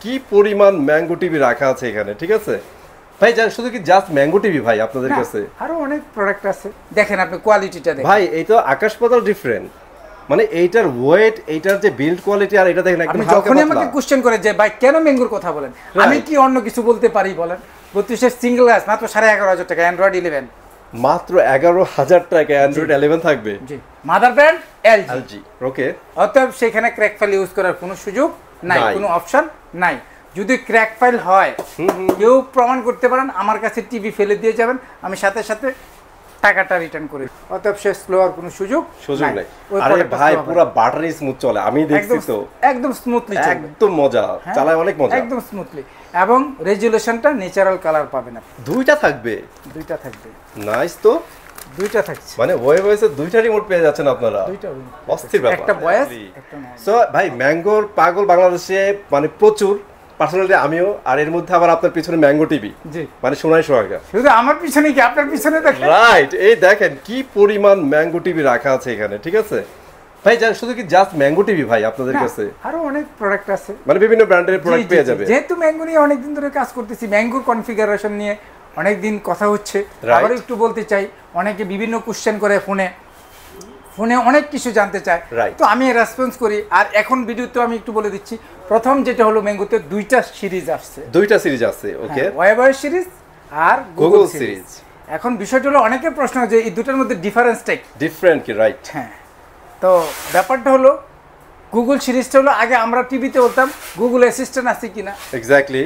কি পরিমাণ mango TV রাখা আছে এখানে, ঠিক আছে ভাই? জান শুধু কি জাস্ট ম্যাঙ্গো টিভি ভাই আপনাদের কাছে? আরো অনেক প্রোডাক্ট আছে, দেখেন আপনি কোয়ালিটিটা দেখেন ভাই। এই তো আকাশ পাতাল ডিফারেন্ট, মানে এইটার ওয়েট, এইটার যে বিল্ড কোয়ালিটি আর এটা দেখেন একদম হালকা যখনই পাতলা। আমাকে কোশ্চেন করে যে ভাই কেন ম্যাঙ্গোর কথা বলেন, আমি কি অন্য কিছু বলতে পারি বলেন? 32 সিঙ্গেল গ্লাস মাত্র 11,500 টাকা, অ্যান্ড্রয়েড 11 মাত্র 11,000 টাকা অ্যান্ড্রয়েড 11 থাকবে। জি, মাদার ব্র্যান্ড এলজি। ওকে, অতএব সেখানে ক্র্যাক ফাইল ইউজ করার কোনো সুযোগ নাই, কোনো অপশন নাই। যদি ক্র্যাক ফাইল হয় কেউ প্রমাণ করতে পারেন, আমার কাছে টিভি ফেলে দিয়ে যাবেন, আমি সাথে সাথে টাকাটা রিটার্ন করে। অতএব সে স্লো আর কোনো সুযোগ নাই। আরে ভাই পুরো বাটারি স্মুথ চলে, আমি দেখছি তো একদম স্মুথলি চলে, একদম মজা, চালায় অনেক মজা, একদম স্মুথলি। এবং রেজুলেশনটা ন্যাচারাল কালার পাবেন আপনি। দুইটা থাকবে, দুইটা থাকবে। নাইস তো, দুইটা থাকছে, মানে ওয়েবএসে দুইটা রিমোট পেয়ে যাচ্ছেন আপনারা। দুইটা অস্থির ব্যাপার, একটা ভয়েস একটা নয়েজ। সো ভাই ম্যাঙ্গোর পাগল বাংলাদেশে মানে প্রচুর, পার্সোনালি আমিও। আর এর মধ্যে আবার আপনার পিছনে ম্যাঙ্গো টিভি, জি মানে সোনাই সোহাগা। শুধু আমার পিছনে কি আপনার পিছনে দেখেন, রাইট। এই দেখেন কি পরিমাণ ম্যাঙ্গো টিভি রাখা আছে এখানে, ঠিক আছে ভাই? জান শুধু কি জাস্ট ম্যাঙ্গো টিভি ভাই আপনাদের কাছে? আরো অনেক প্রোডাক্ট আছে, মানে বিভিন্ন ব্র্যান্ডের প্রোডাক্ট পেয়ে যাবে। যেহেতু ম্যাঙ্গো নিয়ে অনেকদিন ধরে কাজ করতেছি, ম্যাঙ্গোর কনফিগারেশন নিয়ে অনেকদিন কথা হচ্ছে। আবার একটু বলতে চাই, অনেকে বিভিন্ন কোশ্চেন করে ফোনে অনেক কিছু জানতে চায়, তো আমি রেসপন্স করি। আর এখন ভিডিওতে আমি একটু বলে দিচ্ছি, প্রথম যেটা হলো ম্যাঙ্গোতে দুইটা সিরিজ আসছে, দুইটা সিরিজ আছে। ওকে, ওয়েবওয়ার সিরিজ আর গুগল সিরিজ। এখন বিষয়টা হলো অনেকের প্রশ্ন যে এই দুটোর মধ্যে ডিফারেন্সটা ডিফারেন্ট কি? রাইট, হ্যাঁ। তো ব্যাপারটা হলো গুগল সিরিজটা হলো, আগে আমরা টিভিতে বলতাম গুগল অ্যাসিস্ট্যান্ট আছে কিনা, এক্স্যাক্টলি,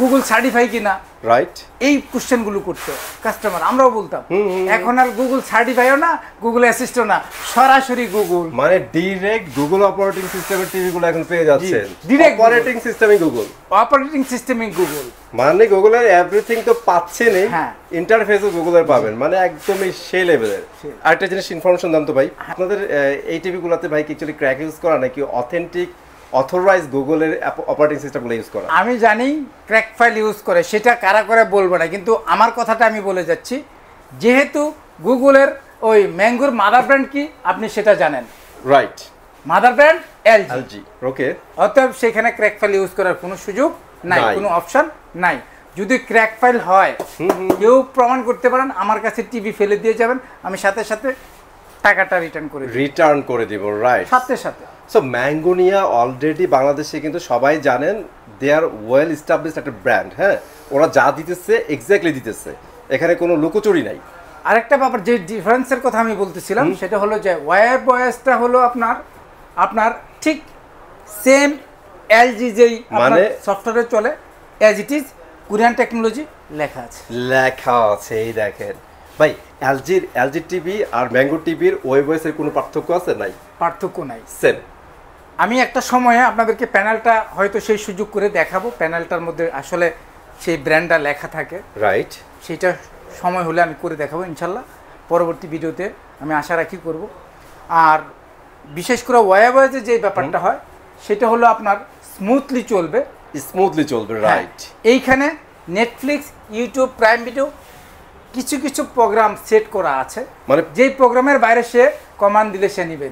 গুগল সার্টিফাই কিনা, রাইট, এই কোশ্চেনগুলো করতো কাস্টমার, আমরাও বলতাম। এখন আর গুগল সার্টিফাইও না, গুগল অ্যাসিস্ট্যান্ট না, সরাসরি গুগল, মানে ডাইরেক্ট গুগল অপারেটিং সিস্টেমের টিভিগুলো এখন পেয়ে যাচ্ছেন। ডাইরেক্ট অপারেটিং সিস্টেমই গুগল, অপারেটিং সিস্টেমে গুগল, মানে গুগলের এভরিথিং তো পাচ্ছেনই, ইন্টারফেসও গুগলের পাবেন, মানে একদমই সেই লেভেলের। আরেকটা জিনিস ইনফরমেশন দাম তো ভাই, আপনাদের এই টিভিগুলোতে ভাই কি অ্যাকচুয়ালি ক্র্যাক ইউজ করা নাকি অথেন্টিক অথরাইজ গুগলের অপারেটিং সিস্টেমগুলো ইউজ করা? আমি জানি ক্র্যাক ফাইল ইউজ করে, সেটা কারা করে বলবো না, কিন্তু আমার কথাটা আমি বলে যাচ্ছি। যেহেতু গুগলের ওই ম্যাঙ্গোর মাদার ব্র্যান্ড কি আপনি সেটা জানেন, রাইট, মাদার ব্র্যান্ড এলজি। ওকে, অতএব সেখানে ক্র্যাক ফাইল ইউজ করার কোনো সুযোগ নাই, কোনো অপশন নাই। যদি ক্র্যাক ফাইল হয় কেউ প্রমাণ করতে পারেন, আমার কাছে টিভি ফেলে দিয়ে যাবেন, আমি সাথে সাথে টাকাটা রিটার্ন করে দিব, রাইট, সাথে সাথে। সো ম্যাঙ্গোনিয়া অলরেডি বাংলাদেশে কিন্তু সবাই জানেন, দে আর ওয়েল এস্টাবলিশড একটা ব্র্যান্ড। হ্যাঁ, ওরা যা দিতেছে এক্স্যাক্টলি দিতেছে, এখানে কোনো লুকোচুরি নাই। আরেকটা ব্যাপার, যে ডিফারেন্সের কথা আমি বলতেছিলাম, সেটা হলো যে ওয়েব ওএসটা হলো আপনার ঠিক সেম এলজি যেই মানে সফটওয়্যারে চলে, as it is Korean technology লেখা আছে। এই দেখেন ভাই, এলজি টিভি আর ম্যাঙ্গো টিভির ওয়েবওয়েসের কোনো পার্থক্য আছে? নাই, পার্থক্য নাই, সেম। আমি একটা সময়ে আপনাদেরকে প্যানেলটা হয়তো সেই সুযোগ করে দেখাবো, প্যানেলটার মধ্যে আসলে সেই ব্র্যান্ডটা লেখা থাকে, রাইট। সেটা সময় হলে আমি করে দেখাবো ইনশাল্লাহ, পরবর্তী ভিডিওতে আমি আশা রাখি করব। আর বিশেষ করে ওয়েবওয়েসে যে ব্যাপারটা হয় সেটা হলো আপনার স্মুথলি চলবে, রাইট। এইখানে নেটফ্লিক্স, ইউটিউব, প্রাইম ভিডিও কিছু কিছু প্রোগ্রাম সেট করা আছে, মানে যেই প্রোগ্রামের বাইরে সে কমান্ড দিলে সে নেবে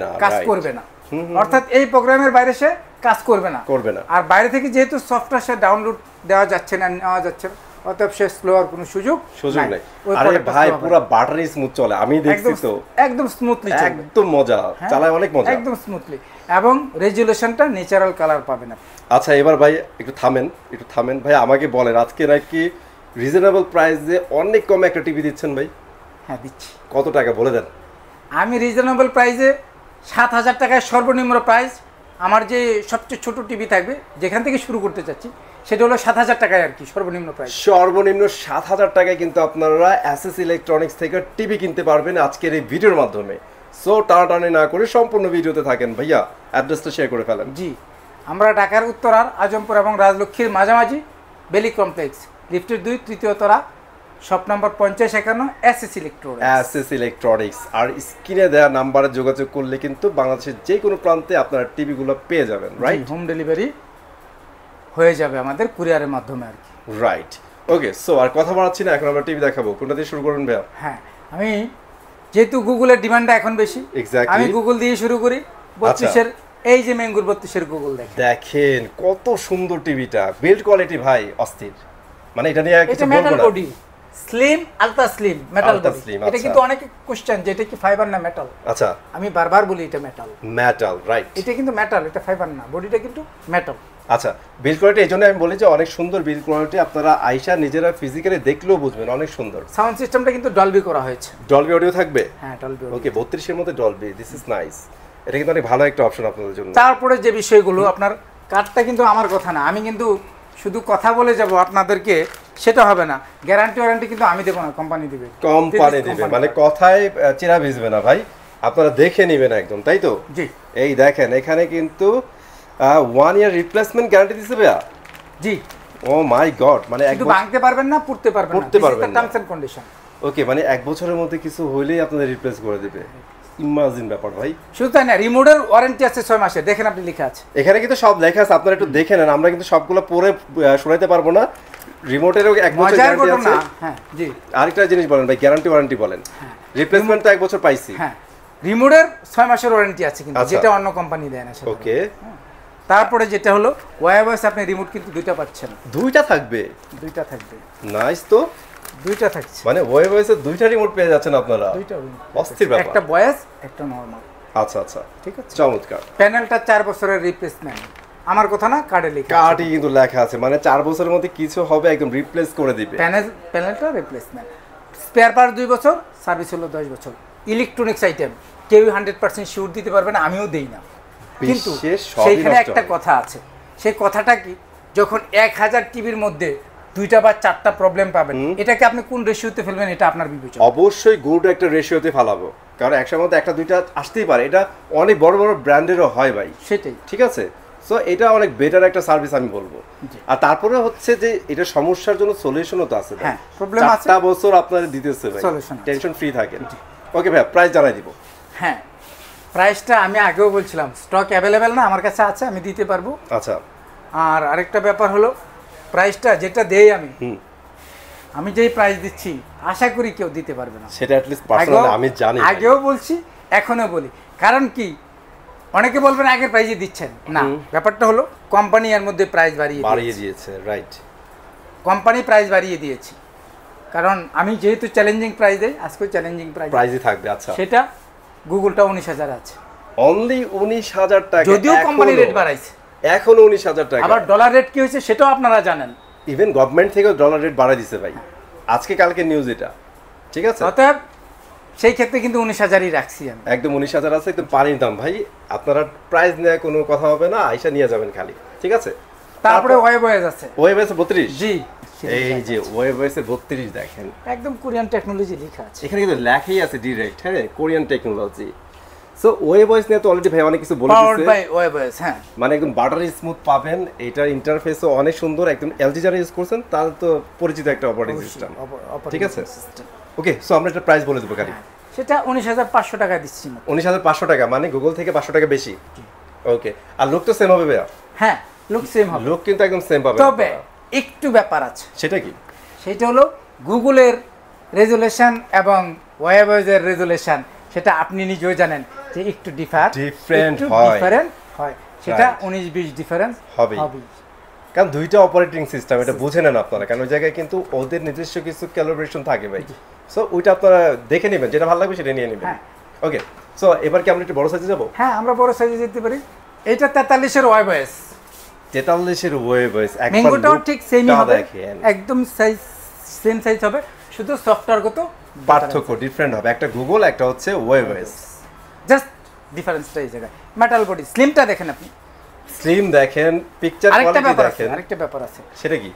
না, কাজ করবে না। অর্থাৎ এই প্রোগ্রামের বাইরে সে কাজ করবে না। আর বাইরে থেকে যেহেতু সফটওয়্যার সে ডাউনলোড দেওয়া যাচ্ছে না, নেওয়া যাচ্ছে না, অতএব সে স্লো আর কোনো সুযোগ নাই। আরে ভাই পুরো বাটারি স্মুথ চলে, আমি দেখছি তো একদম স্মুথলি চলে, একদম মজা, চালায় অনেক মজা, একদম স্মুথলি। এবং রেজুলেশনটা ন্যাচারাল কালার পাবেন আপনি। আচ্ছা এবার ভাই একটু থামেন ভাই, আমাকে বলেন আজকে নাকি রিজনেবল প্রাইসে অনেক কমে একটা টিভি দিচ্ছেন ভাই? হ্যাঁ দিচ্ছি। কত টাকা বলে দেন। আমি রিজনেবল প্রাইসে 7,000 টাকায় সর্বনিম্ন প্রাইস। আমার যে সবচেয়ে ছোট টিভি থাকবে, যেখান থেকে শুরু করতে চাচ্ছি, সেটা হলো 7,000 টাকায় আর কি, সর্বনিম্ন প্রাইস। সর্বনিম্ন 7,000 টাকায় কিন্তু আপনারা এসএস ইলেকট্রনিক্স থেকে টিভি কিনতে পারবেন আজকের এই ভিডিওর মাধ্যমে। সো টানাটানি না করে সম্পূর্ণ ভিডিওতে থাকেন। ভাইয়া অ্যাড্রেসটা শেয়ার করে ফেলেন। জি, আমরা ঢাকার উত্তরার আজমপুর এবং রাজলক্ষ্মীর মাঝামাঝি বেলি কমপ্লেক্স, লিফটের 2 তৃতীয় তলা, শপ নাম্বার 5051, এসএস ইলেকট্রনিক্স। আর স্ক্রিনে দেওয়া নাম্বারে যোগাযোগ করলে কিন্তু বাংলাদেশের যে কোনো প্রান্তে আপনারা টিভিগুলো পেয়ে যাবেন, রাইট? হোম ডেলিভারি হয়ে যাবে আমাদের কুরিয়ারের মাধ্যমে আর কি, রাইট। ওকে, সো আর কথা বাড়াচ্ছি না, এখন আমরা টিভি দেখাবো। কোনটা দিয়ে শুরু করবেন ভাইয়া? হ্যাঁ, আমি যেহেতু গুগলের ডিমান্ডটা এখন বেশি, আমি গুগল দিয়ে শুরু করি। 32-এর এই যে ম্যাঙ্গোর 32 গুগল দেখেন কত সুন্দর টিভিটা, বিল্ড কোয়ালিটি ভাই অস্থির। মানে এটা নিয়ে কিছু বলবো না। Body slim, ultra slim, metal body. এটা কিন্তু অনেক কোশ্চেন যে এটা কি ফাইবার না মেটাল। আচ্ছা, আমি বারবার বলি এটা মেটাল। Metal, right. এটা কিন্তু মেটাল, এটা ফাইবার না, বডিটা কিন্তু মেটাল। আচ্ছা, বিল্ড কোয়ালিটি এইজন্য আমি বলি যে অনেক সুন্দর বিল্ড কোয়ালিটি, আপনারা আয়শা নিজেরা ফিজিক্যালি দেখলেও বুঝবেন অনেক সুন্দর। সাউন্ড সিস্টেমটা কিন্তু ডলবি করা হয়েছে। ডলবি অডিও থাকবে? হ্যাঁ, ডলবি। ওকে, 32 এর মধ্যে ডলবি, দিস ইজ নাইস। এটা কিন্তু অনেক ভালো একটা অপশন আপনাদের জন্য। তারপরে যে বিষয়গুলো, আপনার কার্ডটা কিন্তু আমার কথা না, আমি কিন্তু শুধু কথা বলে যাব আপনাদেরকে, সেটা হবে না। গ্যারান্টি ওয়ারেন্টি কিন্তু আমি দেব না, কোম্পানি দিবে। কোম্পানি দিবে মানে কথায় চেরা ভিজবে না ভাই, আপনারা দেখে নেবেন একদম, তাই তো? জি। এই দেখেন এখানে কিন্তু 1 ইয়ার রিপ্লেসমেন্ট গ্যারান্টি দিছে ভাইয়া। জি। ও মাই গড, মানে একদম ভাঙতে পারবেন না, পুড়তে পারবেন না, পুড়তে পারবেন না, টার্মস এন্ড কন্ডিশন। ওকে, মানে 1 বছরের মধ্যে কিছু হইলেই আপনাদের রিপ্লেস করে দিবে। ইমাজিন ব্যাপার ভাই। শুধু তাই না, রিমোটের ওয়ারেন্টি আছে 6 মাসের। দেখেন আপনি লেখা আছে এখানে, কিন্তু সব লেখা আছে, আপনারা একটু দেখে নেন। আমরা কিন্তু সবগুলো পরে শোনাইতে পারবো না। রিমোটেরও 1 বছর গ্যারান্টি আছে। হ্যাঁ, জি। আরেকটা জিনিস বলেন ভাই, গ্যারান্টি ওয়ারেন্টি বলেন। রিপ্লেসমেন্ট তো 1 বছর পাইছি। হ্যাঁ, রিমোটের 6 মাসের ওয়ারেন্টি আছে কিন্তু, যেটা অন্য কোম্পানি দেয় না সেটা। ওকে। তারপরে যেটা হলো ওয়্যারলেস, আপনি রিমোট কিন্তু দুইটা পাচ্ছেন। দুইটা থাকবে? দুইটা থাকবে। নাইস তো, দুইটা থাকছে। মানে ওয়্যারলেসে দুইটা রিমোট পেয়ে যাচ্ছেন আপনারা। দুইটা অস্থির ব্যাপার। একটা ভয়েস, একটা নরমাল। আচ্ছা আচ্ছা, ঠিক আছে, চমৎকার। প্যানেলটা 4 বছরের রিপ্লেসমেন্ট। আমার কথা না, কার্ডে লেখা, কার্ডে কিন্তু লেখা আছে, মানে 4 বছরের মধ্যে কিছু হবে একদম রিপ্লেস করে দিবে। প্যানেলটা রিপ্লেসমেন্ট। স্পেয়ার পার্ট 2 বছর, সার্ভিস হলো 10 বছর। ইলেকট্রনিক্স আইটেম কেউ 100% শিওর দিতে পারবে না, আমিও দেই না। কিন্তু সেইখানে একটা কথা আছে, সেই কথাটা কি, যখন 1000 টিভির মধ্যে 2টা বা 4টা প্রবলেম পাবেন, এটাকে আপনি কোন রেশিওতে ফেলবেন এটা আপনার বিবেচনা। অবশ্যই গুড একটা রেশিওতে ফেলাবো, কারণ একসাথে মধ্যে 1-2টা আসতেই পারে। এটা অনেক বড় বড় ব্র্যান্ডেরও হয় ভাই। সেটাই, ঠিক আছে। সো এটা অনেক বেটার একটা সার্ভিস আমি বলবো। আর তারপরে হচ্ছে যে এটা সমস্যার জন্য সলিউশনও তো আছে। হ্যাঁ, প্রবলেম আছে, 4টা বছর আপনাদের দিতেছে ভাই, টেনশন ফ্রি থাকেন। ওকে ভাই, প্রাইস জানাই দিব। হ্যাঁ, প্রাইসটা আমি আগেও বলছিলাম, স্টক অ্যাভেলেবেল না, আমার কাছে আছে, আমি দিতে পারবো। আচ্ছা। আর আরেকটা ব্যাপার হলো, প্রাইসটা যেটা দেই আমি যেই প্রাইস দিচ্ছি আশা করি কেউ দিতে পারবে না। সেটা অ্যাট লিস্ট পার্সোনালি আমি জানি, আগেও বলছি, এখনো বলি। কারণ কি, অনেকে বলবেন আগের প্রাইসে দিচ্ছেন না, ব্যাপারটা হলো কোম্পানি এর মধ্যে প্রাইস বাড়িয়ে দিয়েছে। রাইট, কোম্পানি প্রাইস বাড়িয়ে দিয়েছে, কারণ আমি যেহেতু চ্যালেঞ্জিং প্রাইস দেই, আজকে চ্যালেঞ্জিং প্রাইসই থাকবে। আচ্ছা, সেটা গুগলটা 19,000 আছে, অনলি 19,000 টাকা। যদিও কোম্পানি রেট বাড়াইছে, এখনো 19,000 টাকা। আবার ডলার রেট কি হয়েছে সেটাও আপনারা জানেন। ইভেন গভর্নমেন্ট থেকেও ডলার রেট বাড়াই দিছে ভাই, আজকে কালকে নিউজ এটা। ঠিক আছে, অতএব সেই ক্ষেত্রে কিন্তু 19,000ই রাখছি আমি। একদম 19,000 আছে, একদম পানির দাম ভাই। আপনারা প্রাইস নিয়ে কোনো কথা হবে না, আইসা নিয়ে যাবেন খালি। ঠিক আছে। তারপরে ওয়েবওয়েজ আছে। ওয়েবওয়েজ 32? জি, এই যে ওয়েবওয়েজ 32 দেখেন, একদম কোরিয়ান টেকনোলজি লেখা আছে। এখানে কিন্তু লেখাই আছে ডাইরেক্ট, হ্যাঁ, কোরিয়ান টেকনোলজি। সো ওয়েবওয়েজ নিয়ে তো অলরেডি ভাই অনেক কিছু বলে দিয়েছে। পাওয়ারড বাই ওয়েবওয়েজ, হ্যাঁ, মানে একদম বাটারি স্মুথ পাবেন। এটার ইন্টারফেসও অনেক সুন্দর, একদম এলজি যারা ইউজ করছেন তার তো পরিচিত একটা অপারেটিং সিস্টেম। ঠিক আছে, ওকে। সো আমরা একটা প্রাইস বলে দেবো গাড়ি, সেটা 19,500 টাকা দিচ্ছি। 19,500 টাকা, মানে গুগল থেকে 500 টাকা বেশি। ওকে, আর লুক তো সেম হবে ভাইয়া? হ্যাঁ, লুক সেম হবে, লুক কিন্তু একদম সেম পাবেন। তবে একটু ব্যাপার আছে। সেটা কি? সেটা হলো গুগলের রেজুলেশন এবং ওয়েবওয়েজের রেজুলেশন, সেটা আপনি নিজেও জানেন যে একটু ডিফারেন্ট হয়। সেটা 19-20 ডিফারেন্স হবে, কারণ দুইটা অপারেটিং সিস্টেম, এটা বুঝে নেন আপনারা, কারণ ওই জায়গায় কিন্তু ওদের নিজস্ব কিছু ক্যালিব্রেশন থাকে ভাই। সো ওইটা আপনারা দেখে নেবেন, যেটা ভালো লাগবে সেটা নিয়ে নেবেন। ওকে, সো এবার কি আমরা একটু বড় সাইজে যাব? হ্যাঁ, আমরা বড় সাইজে যেতে পারি। এটা 43 এর ওয়েবওয়েজ। 43 এর ওয়েবওয়েজ, ম্যাঙ্গোটাও ঠিক সেমই হবে, একদম সাইজ সেম সাইজ হবে, শুধু সফটওয়্যারগত পার্থক্য ডিফারেন্ট হবে। একটা গুগল, একটা হচ্ছে ওয়েবওয়েজ, জাস্ট ডিফারেন্সটা এই জায়গায়। মেটাল বডি, স্লিমটা দেখেন আপনি, স্লিম দেখেন, পিকচার কোয়ালিটি দেখেন। আরেকটা ব্যাপার আছে। সেটা কি?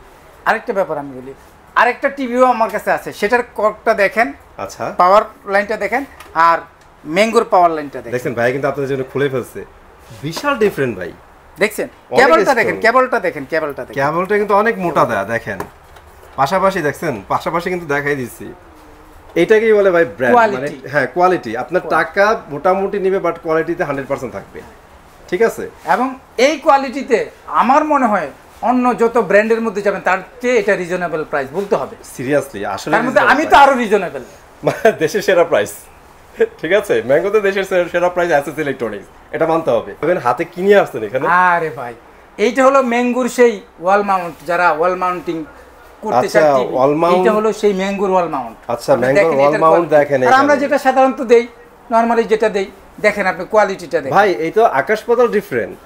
আরেকটা ব্যাপার আমি বলি, আরেকটা টিভিও আমার কাছে আছে, সেটার কর্ডটা দেখেন। আচ্ছা, পাওয়ার লাইনটা দেখেন, আর ম্যাঙ্গোর পাওয়ার লাইনটা দেখেন ভাই, কিন্তু আপনাদের জন্য খুলে ফেলছে, বিশাল ডিফারেন্ট ভাই। দেখছেন কেবলটা দেখেন, কেবলটা দেখেন, কেবলটা কিন্তু অনেক মোটা দেয়া দেখেন। পাশাপাশি দেখছেন, পাশাপাশি কিন্তু দেখাই দিচ্ছি। এইটাকেই বলে ভাই ব্র্যান্ড, মানে হ্যাঁ, কোয়ালিটি। আপনার টাকা মোটামুটি নেবে, বাট কোয়ালিটিতে 100% থাকবে। ঠিক আছে, এবং এই কোয়ালিটিতে আমার মনে হয় অন্য যত ব্র্যান্ডের মধ্যে যাবেন তার চেয়ে এটা রিজনেবল প্রাইস বলতে হবে। সিরিয়াসলি, আসলে তার মধ্যে আমি তো আরো রিজনেবল, দেশের সেরা প্রাইস। ঠিক আছে, ম্যাঙ্গোতে দেশের সেরা প্রাইস এসএস ইলেকট্রনিক্স, এটা মানতে হবে। হাতে কিনে আসছেন এখানে। আরে ভাই এইটা হলো ম্যাঙ্গুর সেই ওয়াল মাউন্ট, যারা ওয়াল মাউন্টিং করতে চান এটা হলো সেই ম্যাঙ্গুর ওয়াল মাউন্ট। আচ্ছা, ম্যাঙ্গুর ওয়াল মাউন্ট দেখেন। আর আমরা যেটা সাধারণত দেই, নরমালি যেটা দেই, দেখেন আপনি কোয়ালিটিটা দেখেন ভাই, এই তো আকাশ পাতাল ডিফারেন্ট।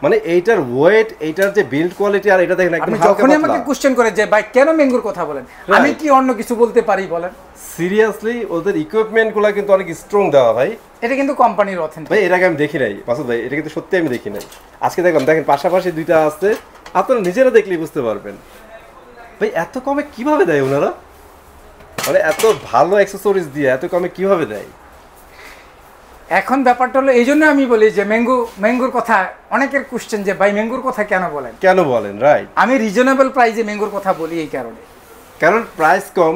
মানে এইটার ওয়েট, এইটার যে বিল্ড কোয়ালিটি, আর এটা দেখেন একদম হালকা পাতলা। যখনই আমাকে কোশ্চেন করে যে ভাই কেন ম্যাঙ্গুর কথা বলেন, আমি কি অন্য কিছু বলতে পারি বলেন? সিরিয়াসলি ওদের ইকুইপমেন্টগুলো কিন্তু অনেক স্ট্রং দেওয়া ভাই। এটা কিন্তু কোম্পানির অথেন্টিক ভাই, এর আগে আমি দেখি নাই মাসুদ ভাই, এটা কিন্তু সত্যি আমি দেখি নাই, আজকে দেখলাম। দেখেন পাশাপাশি দুইটা আছে, আপনারা নিজেরা দেখলেই বুঝতে পারবেন। ভাই এত কমে কিভাবে দেয় ওনারা? মানে এত ভালো অ্যাকসেসরিজ দিয়ে এত কমে কিভাবে দেয়? এখন ব্যাপারটা হলো, এই জন্য আমি বলি যে ম্যাঙ্গুর কথা অনেকের কোশ্চেন যে ভাই ম্যাঙ্গুর কথা কেন বলেন, রাইট। আমি রিজনেবল প্রাইসে ম্যাঙ্গুর কথা বলি এই কারণে, কারণ প্রাইস কম,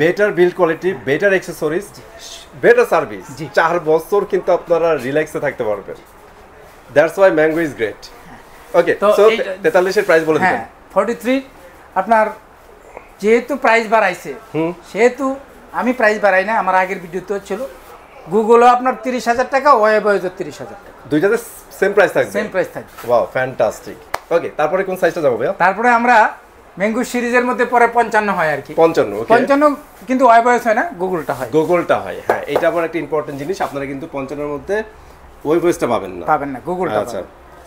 better build quality, better accessories, better service. 4 বছর কিন্তু আপনারা রিল্যাক্সে থাকতে পারবেন। That's why Mango is great. Okay, so 43 এর প্রাইস বলে দিন। হ্যাঁ, 43 আপনার যেহেতু প্রাইস বাড়াইছে, সেহেতু আমি প্রাইস বাড়াই না, আমার আগের ভিডিওতে ছিল গুগলও আপনার 30,000 টাকা, ওয়েবও 30,000 টাকা, দুইটাতে সেম প্রাইস থাকবে। সেম প্রাইস থাকবে। Wow, fantastic. ওকে, তারপরে কোন সাইজটা যাবো ভাইয়া? তারপরে আমরা ম্যাঙ্গো সিরিজের মধ্যে পরে 55 হয় আর কি। 55, ওকে। 55 কিন্তু ওয়েবওয়েস হয় না, গুগলটা হয়। গুগলটা হয়, হ্যাঁ। এটা আবার একটা ইম্পর্টেন্ট জিনিস, আপনারা কিন্তু 55 এর মধ্যে ওয়েবওয়েসটা পাবেন না, গুগলটা। আচ্ছা,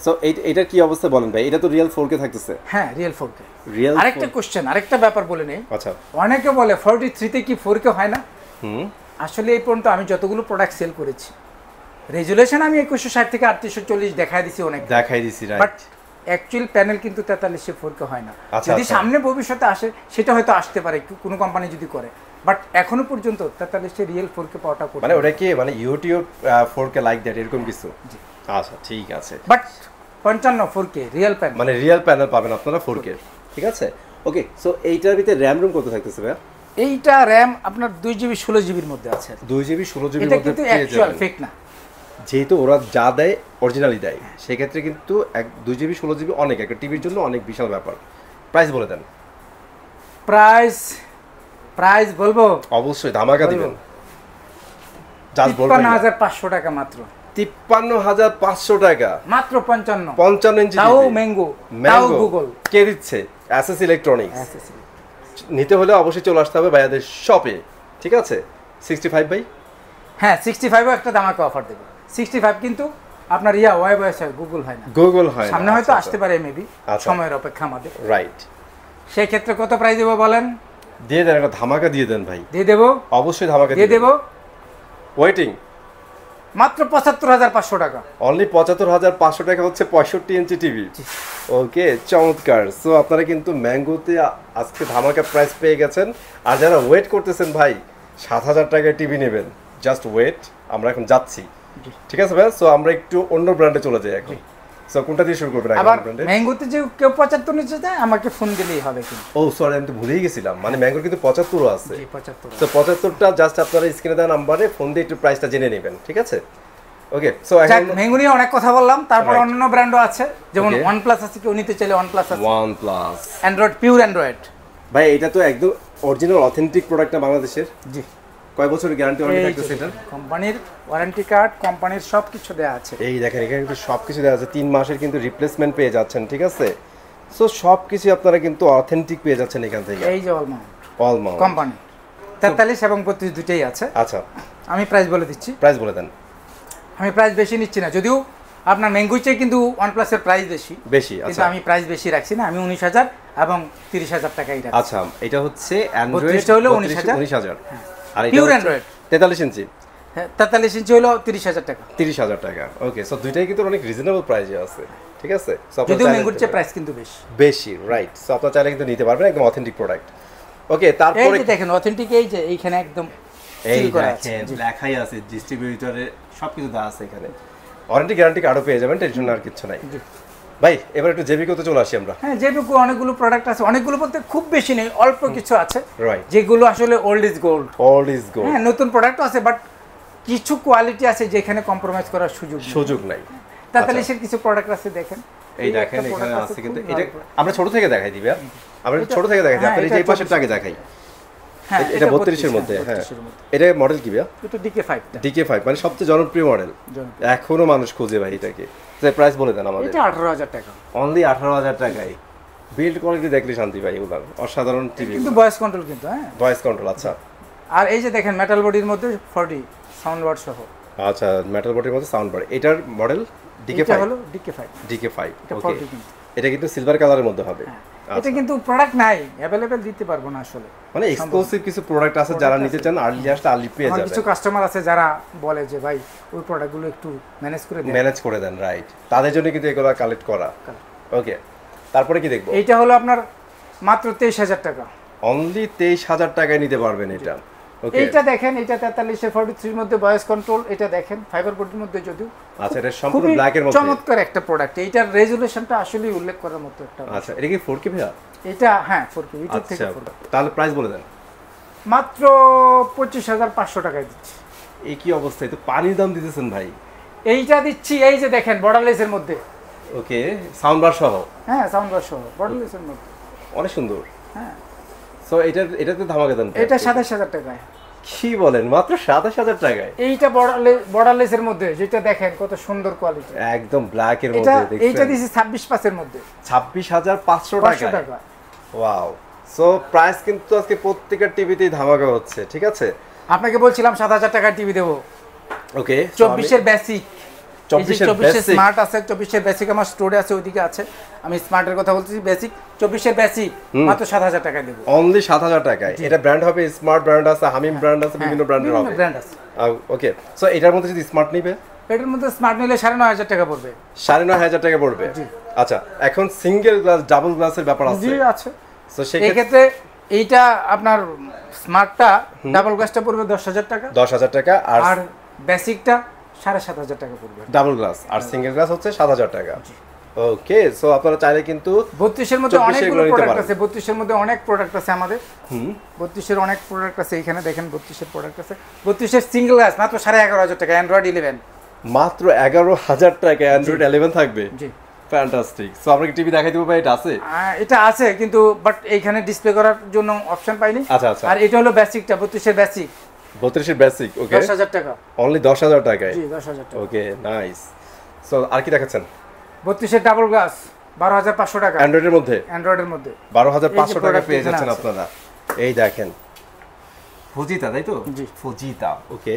সো এটা কি অবস্থা বলেন ভাই? এটা তো রিয়েল 4K থাকতেছে। হ্যাঁ, রিয়েল 4K। রিয়েল আরেকটা কোশ্চেন, আরেকটা ব্যাপার বলে নেই। আচ্ছা, অনেকে বলে 43 তে কি 4K হয় না? আসলে এই পর্যন্ত আমি যতগুলো প্রোডাক্ট সেল করেছি, রেজুলেশন আমি 2160 থেকে 3840 দেখাই দিছি, অনেক দেখাই দিছি, রাইট। বাট অ্যাকচুয়াল প্যানেল কিন্তু 43 4K হয় না। যদি সামনে ভবিষ্যতে আসে সেটা হয়তো আসতে পারে, কোনো কোম্পানি যদি করে, বাট এখনো পর্যন্ত 43 রিয়েল 4K পাওয়াটা কঠিন। মানে ওটা কি মানে ইউটিউব 4K লাইক দ্যাট এরকম কিছু? আচ্ছা, ঠিক আছে। বাট 55 4K রিয়েল প্যানেল, মানে রিয়েল প্যানেল পাবেন আপনারা 4K, ঠিক আছে। ওকে, সো এইটার ভিতরে র‍্যাম রুম কত থাকতেছে ভাই? এইটা র‍্যাম আপনার 2GB 16GBর মধ্যে আছে। 2GB 16GB মধ্যে কিন্তু অ্যাকচুয়াল ফেক না, যেহেতু ওরা যা দেয় অরিজিনালি দেয়, সেই ক্ষেত্রে কিন্তু 2GB 16GB অনেক, একটা টিভির জন্য অনেক বিশাল ব্যাপার। প্রাইস বলে দেন। প্রাইস বলবো? অবশ্যই ধামাকা দিবেন। জাস্ট বলবেন 53,500 টাকা মাত্র। 53,500 টাকা মাত্র। 55 ইঞ্চি তাও ম্যাঙ্গো, তাও গুগল। কে দিচ্ছে? SS electronics. নিতে হলে অবশ্যই চলে আসতে হবে ভাইয়াদের শপে, ঠিক আছে। 65 ভাই? হ্যাঁ, 65 একটা ধামাকা অফার দেব। 65 কিন্তু আপনার ওয়েবওয়েস হয়, গুগল হয় না। গুগল হয় না, সামনে হয়তো আসতে পারে মেবি, সময়ের অপেক্ষা আমাদের, রাইট। সেই ক্ষেত্রে কত প্রাইস দেব বলেন? দিয়ে দেন, একটা ধামাকা দিয়ে দেন ভাই। দিয়ে দেব, অবশ্যই ধামাকা দিয়ে দেব। ওয়েটিং। মাত্র 75,500 টাকা। অনলি 75,500 টাকা হচ্ছে 65 ইঞ্চি টিভি। ওকে, চমৎকার। সো আপনারা কিন্তু ম্যাঙ্গোতে আজকে ধামাকা প্রাইস পেয়ে গেছেন। আর যারা ওয়েট করতেছেন ভাই 7,000 টাকায় টিভি নেবেন, জাস্ট ওয়েট, আমরা এখন যাচ্ছি, ঠিক আছে ভাই। সো আমরা একটু অন্য ব্র্যান্ডে চলে যাই এখন। সো কোনটা দিয়ে শুরু করবেন? আবার ম্যাঙ্গোতে যে কেউ 75 নিচে যায় আমাকে ফোন দিলেই হবে কিন্তু। ও সরি, আমি তো ভুলেই গেছিলাম, মানে ম্যাঙ্গোর কিন্তু 75ও আছে। জি, 75। সো 75টা জাস্ট আপনারা স্ক্রিনে দেওয়া নাম্বারে ফোন দিয়ে একটু প্রাইসটা জেনে নেবেন, ঠিক আছে। ওকে, সো এখন ম্যাঙ্গো নিয়ে অনেক কথা বললাম, তারপর অন্যান্য ব্র্যান্ডও আছে, যেমন OnePlus আছে, কেউ নিতে চাইলে OnePlus আছে। OnePlus Android, pure Android. ভাই এটা তো একদম অরিজিনাল অথেন্টিক প্রোডাক্টটা বাংলাদেশের। জি। কয় বছরের গ্যারান্টি ওয়ারেন্টি থাকতেছে এটা? কোম্পানির ওয়ারেন্টি কার্ড, কোম্পানির সবকিছু দেয়া আছে। এই দেখেন, এখানে কিন্তু সবকিছু দেওয়া আছে। 3 মাসের কিন্তু রিপ্লেসমেন্ট পেয়ে যাচ্ছেন, ঠিক আছে। সো সবকিছু আপনারা কিন্তু অথেন্টিক পেয়ে যাচ্ছেন এখান থেকে। এই যে অলমাউন্ট কোম্পানি 43 এবং 32 দুটেই আছে। আচ্ছা, আমি প্রাইস বলে দিচ্ছি। প্রাইস বলে দেন। আমি প্রাইস বেশি নিচ্ছি না, যদিও আপনার ম্যাঙ্গোর চেয়ে কিন্তু OnePlus এর প্রাইস বেশি। কিন্তু আমি প্রাইস বেশি রাখছি না, আমি 19,000 এবং 30,000 টাকাই রাখছি। আচ্ছা, এটা হচ্ছে অ্যান্ড্রয়েড হলো 19,000। আর এটা পিওর অ্যান্ড্রয়েড 43 ইঞ্চি। হ্যাঁ, 43 ইঞ্চি হলো 30,000 টাকা। 30,000 টাকা। ওকে, সো দুইটাই কিন্তু অনেক রিজনেবল প্রাইসে আছে, ঠিক আছে। যদিও ম্যাঙ্গোর চেয়ে প্রাইস কিন্তু বেশি, রাইট। সো আপনারা চাইলে কিন্তু নিতে পারবেন, একদম অথেন্টিক প্রোডাক্ট। ওকে, তারপরে এই যে দেখেন অথেন্টিক, এই যে এইখানে একদম এই দেখেন লেখাই আছে, ডিস্ট্রিবিউটরে সবকিছু দেওয়া আছে এখানে। ওয়ারেন্টি গ্যারান্টি কার্ডও পেয়ে যাবেন, টেনশন আর কিছু নাই। ভাই এবার একটু জেবিকোতে চলে আসি আমরা। হ্যাঁ, জেবিকো অনেকগুলো প্রোডাক্ট আছে, অনেকগুলো বলতে খুব বেশি নেই, অল্প কিছু আছে, রাইট, যেগুলো আসলে ওল্ড ইজ গোল্ড। হ্যাঁ, নতুন প্রোডাক্ট আছে, বাট কিছু কোয়ালিটি আছে যেখানে কম্প্রোমাইজ করার সুযোগ নাই। 43 কিছু প্রোডাক্ট আছে, দেখেন এই দেখেন এখানে আছে। কিন্তু এটা আমরা ছোট থেকে দেখাই দিই, আমরা ছোট থেকে দেখাই দিই, আপনারা এই পাশেরটা আগে দেখাই। এটা 32 এর মধ্যে। হ্যাঁ, এটা মডেল কি ভাই? এটা DK5 DK5 মানে সবচেয়ে জনপ্রিয় মডেল, এখনো মানুষ খোঁজে ভাই এটাকে। তো প্রাইস বলে দেন আমাদের। এটা 18000 টাকা, অনলি 18000 টাকায়। বিল্ড কোয়ালিটি দেখলে শান্তি ভাই, এগুলো অসাধারণ টিভি, কিন্তু ভয়েস কন্ট্রোল কিন্তু। হ্যাঁ, ভয়েস কন্ট্রোল। আচ্ছা, আর এই যে দেখেন মেটাল বডির মধ্যে 40 সাউন্ড বার সহ। আচ্ছা, মেটাল বডির মধ্যে সাউন্ড বার। এটার মডেল DK5 হলো DK5। এটা 40 কিন্তু। এটা কিন্তু সিলভার কালারের মধ্যে হবে। এটা কিন্তু প্রোডাক্ট নাই, अवेलेबल দিতে পারবো না আসলে। মানে এক্সক্লুসিভ কিছু প্রোডাক্ট আছে, যারা নিতে চান আর্লি আসলে আর্লি পেয়ে যাবেন। কিছু কাস্টমার আছে যারা বলে যে ভাই ওই প্রোডাক্টগুলো একটু ম্যানেজ করে দেন, রাইট। তাদের জন্য কিন্তু এগুলো কালেক্ট করা। ওকে, তারপরে কি দেখবো? এইটা হলো আপনার মাত্র 23000 টাকা। অনলি 23000 টাকায় নিতে পারবেন এটা। ওকে, এইটা দেখেন, এটা 43 এর 43 এর মধ্যে ভয়েস কন্ট্রোল। এটা দেখেন ফাইবার বডির মধ্যে যদিও। আচ্ছা, এটা সম্পূর্ণ ব্ল্যাক এর মধ্যে। চমৎকার একটা প্রোডাক্ট। এইটার রেজোলিউশনটা আসলে উল্লেখ করার মতো একটা। আচ্ছা, এটা কি 4K ভাইয়া? এটা হ্যাঁ 4K, ইউটিউব থেকে 4K। তাহলে প্রাইস বলে দেন। মাত্র 25500 টাকায় দিচ্ছি। এই কি অবস্থা, তো পানির দাম দিতেছেন ভাই। এইটা দিচ্ছি, এই যে দেখেন বর্ডারলেস এর মধ্যে। ওকে, সাউন্ড বার সহ। হ্যাঁ, সাউন্ড বার সহ বর্ডারলেস এর মধ্যে, অনেক সুন্দর। হ্যাঁ, সো এটাতে ধামাকা দাম। এটা 27000 টাকায়। কি বলেন, মাত্র 27000 টাকায়? এইটা বর্ডারলেস এর মধ্যে, যেটা দেখেন কত সুন্দর কোয়ালিটি, একদম ব্ল্যাক এর মধ্যে। দেখছেন, এইটা দিছি 26 এর মধ্যে, 26500 টাকা। ওয়াও। সো প্রাইস কিন্তু আজকে প্রত্যেকটা টিভিতেই ধামাকা হচ্ছে, ঠিক আছে? আপনাকে বলছিলাম 7000 টাকার টিভি দেব। ওকে, 24 এর বেসিক, 24 এর স্মার্ট আছে, 24 এর বেসিক আমার স্টোরে আছে, ওইদিকে আছে। আমি স্মার্টের কথা বলতেছি, বেসিক 24 এর বেসিক মাত্র 7000 টাকায় দেব। অনলি 7000 টাকায়। এটা ব্র্যান্ড হবে, স্মার্ট ব্র্যান্ড আছে, হামিম ব্র্যান্ড আছে, বিভিন্ন ব্র্যান্ডের হবে। ব্র্যান্ড আছে। ওকে, সো এটার মধ্যে যদি স্মার্ট নিবে, এটার মধ্যে স্মার্ট নিলে 9500 টাকা পড়বে। 9500 টাকা পড়বে। আচ্ছা, এখন সিঙ্গেল গ্লাস ডাবল গ্লাসের ব্যাপার আছে। জি আছে। সো সেই ক্ষেত্রে এইটা আপনার স্মার্টটা ডাবল গ্লাসটা পড়বে 10000 টাকা। 10000 টাকা। আর বেসিকটা 7500 টাকা পড়বে ডাবল গ্লাস, আর সিঙ্গেল গ্লাস হচ্ছে 7000 টাকা। ওকে, সো আপনারা চাইলে কিন্তু 32 এর মধ্যে অনেকগুলো প্রোডাক্ট আছে। 32 এর মধ্যে অনেক প্রোডাক্ট আছে আমাদের। 32 এর অনেক প্রোডাক্ট আছে, এখানে দেখেন 32 এর প্রোডাক্ট আছে। 32 এর সিঙ্গেল গ্লাস মাত্র 11500 টাকা। অ্যান্ড্রয়েড 11 মাত্র 11000 টাকা অ্যান্ড্রয়েড 11 থাকবে। জি, ফ্যান্টাস্টিক। সো আপনাকে টিভি দেখাই দেব ভাই, এটা আছে? এটা আছে, কিন্তু বাট এইখানে ডিসপ্লে করার জন্য অপশন পাইনি। আচ্ছা আচ্ছা। আর এটা হলো বেসিকটা, 32 এর বেসিক। 32 এর বেসিক। ওকে, 10000 টাকা। অনলি 10000 টাকায়। জি, 10000 টাকা। ওকে, নাইস। সো আর কি দেখাচ্ছেন? 32 এর ডাবল গ্লাস 12500 টাকা। অ্যান্ড্রয়েডের মধ্যে? অ্যান্ড্রয়েডের মধ্যে 12500 টাকা পেয়ে যাচ্ছেন আপনারা। এই দেখেন, ফুজিতা, তাই তো? জি, ফুজিতা। ওকে,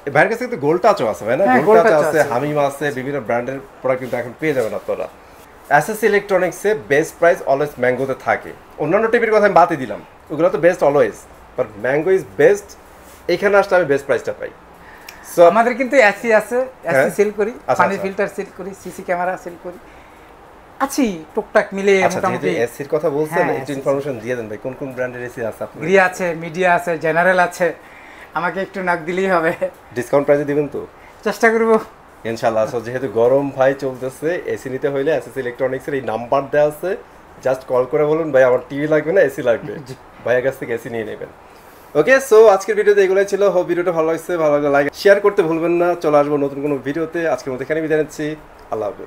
এই ভাইয়ের কাছে কিন্তু গোল্ড টাচও আছে, ভাই না? গোল্ড টাচ আছে, হামিম আছে, বিভিন্ন ব্র্যান্ডের প্রোডাক্ট কিন্তু এখন পেয়ে যাবেন আপনারা। এসএস ইলেকট্রনিক্সে বেস্ট প্রাইস অলওয়েজ ম্যাঙ্গোতে থাকে। অন্যান্য টিভির কথা আমি বাদই দিলাম, ওগুলো তো best always, but mango is best. এখানে আসলে আমি বেস্ট প্রাইসটা পাই। সো আমাদের কিন্তু এসি আছে, এসি সেল করি, পানি ফিল্টার সেল করি, সিসি ক্যামেরা সেল করি, আছি টুকটাক মিলে। মোটামুটি এসির কথা বলছেন, একটু ইনফরমেশন দিয়ে দেন ভাই, কোন কোন ব্র্যান্ডের এসি আছে আপনাদের? গ্রি আছে, মিডিয়া আছে, জেনারেল আছে। আমাকে একটু নাক দিলেই হবে। ডিসকাউন্ট প্রাইসে দিবেন তো? চেষ্টা করব ইনশাআল্লাহ। সো যেহেতু গরম ভাই চলতেছে, এসি নিতে হইলে এসএস ইলেকট্রনিক্সের এই নাম্বার দেওয়া আছে, জাস্ট কল করে বলুন ভাই আমার টিভি লাগবে না, এসি লাগবে, ভাইয়ের কাছ থেকে এসি নিয়ে নেবেন। ওকে, সো আজকের ভিডিওতে এগুলোই ছিল। হোপ ভিডিওটা ভালো লাগছে, ভালো লাগলে লাইক শেয়ার করতে ভুলবেন না। চলে আসবো নতুন কোনো ভিডিওতে। আজকের মতো এখানে বিদায় নিচ্ছি। আল্লাহ হাফেজ।